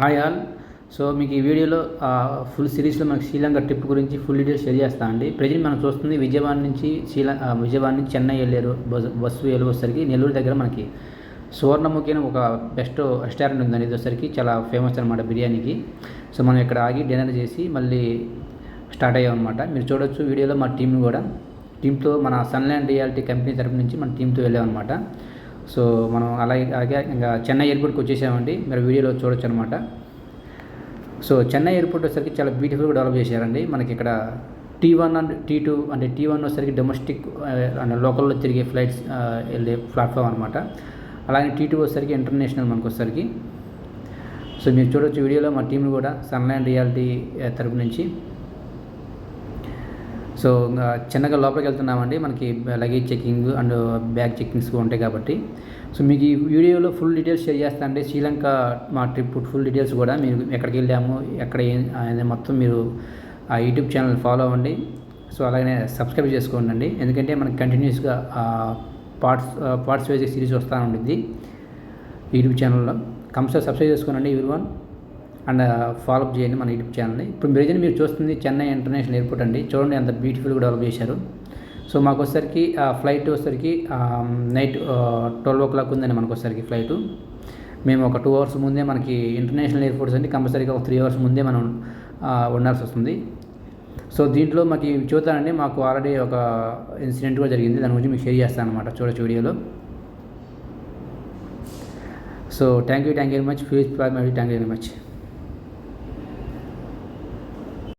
Hi all. So మీకు ఈ వీడియోలో ఫుల్ సిరీస్లో మనకి శ్రీలంక ట్రిప్ గురించి ఫుల్ డీటెయిల్స్ షేర్ చేస్తాను అండి. ప్రజెంట్ మనం చూస్తుంది విజయవాడ నుంచి చెన్నై వెళ్ళారు బస్సు వెళ్ళేసరికి నెల్లూరు దగ్గర మనకి సువర్ణముఖి అని ఒక బెస్ట్ రెస్టారెంట్ ఉందండి. ఇదొసరికి చాలా ఫేమస్ అనమాట బిర్యానీకి. సో మనం ఇక్కడ ఆగి డిన్నర్ చేసి మళ్ళీ స్టార్ట్ అయ్యామన్నమాట. మీరు చూడొచ్చు వీడియోలో మా టీంతో మన సన్లాండ్ రియాలిటీ కంపెనీ తరపు నుంచి మన టీంతో వెళ్ళామన్నమాట. సో మనం అలాగే ఇంకా చెన్నై ఎయిర్పోర్ట్కి వచ్చేసామండి. మీరు వీడియోలో చూడొచ్చు అనమాట. సో చెన్నై ఎయిర్పోర్ట్ వచ్చేసరికి చాలా బ్యూటిఫుల్గా డెవలప్ చేశారండి. మనకి ఇక్కడ T1 అండ్ T2 అంటే T1 వచ్చేసరికి డొమెస్టిక్ అండ్ లోకల్లో తిరిగే ఫ్లైట్స్ వెళ్ళే ప్లాట్ఫామ్ అనమాట. అలాగే T2 వచ్చేసరికి ఇంటర్నేషనల్ మనకు వచ్చేసరికి. సో మీరు చూడొచ్చు వీడియోలో మా టీంని కూడా సన్లాండ్ రియాలిటీ తరపు నుంచి. సో చిన్నగా లోపలికి వెళ్తున్నామండి. మనకి luggage checking and bag checkings ఉంటాయి కాబట్టి. సో మీకు ఈ వీడియోలో ఫుల్ డీటెయిల్స్ షేర్ చేస్తాను అండి. శ్రీలంక మా ట్రిప్ ఫుల్ డీటెయిల్స్ కూడా మీరు ఎక్కడికి వెళ్ళాము ఎక్కడ మొత్తం మీరు ఆ యూట్యూబ్ ఛానల్ ఫాలో అవ్వండి. సో అలాగే సబ్స్క్రైబ్ చేసుకోండి, ఎందుకంటే మనకి కంటిన్యూస్గా పార్ట్స్ వైజ్ సిరీస్ వస్తూ ఉంటుంది యూట్యూబ్ ఛానల్లో. కంపల్సరీ సబ్స్క్రైబ్ చేసుకోండి ఎవరీవన్ అండ్ ఫాలోఅప్ చేయండి మన యూట్యూబ్ ఛానల్ని. ఇప్పుడు మీరు చూస్తుంది చెన్నై ఇంటర్నేషనల్ ఎయిర్పోర్ట్ అండి. చూడండి ఎంత బ్యూటిఫుల్గా డెవలప్ చేశారు. సో మాకు వచ్చేసరికి ఫ్లైట్ వచ్చేసరికి నైట్ 12 o'clock ఉందండి మనకు వచ్చేసరికి ఫ్లైటు. మేము ఒక 2 hours ముందే మనకి ఇంటర్నేషనల్ ఎయిర్పోర్ట్స్ అంటే కంపల్సరీగా ఒక 3 hours ముందే మనం ఉండాల్సి వస్తుంది. సో దీంట్లో మాకు చూద్దానండి, మాకు ఆల్రెడీ ఒక ఇన్సిడెంట్ కూడా జరిగింది, దాని గురించి మీకు షేర్ చేస్తాను అనమాట. చూడొచ్చు వీడియోలో. So thank you very much. Thank you very much.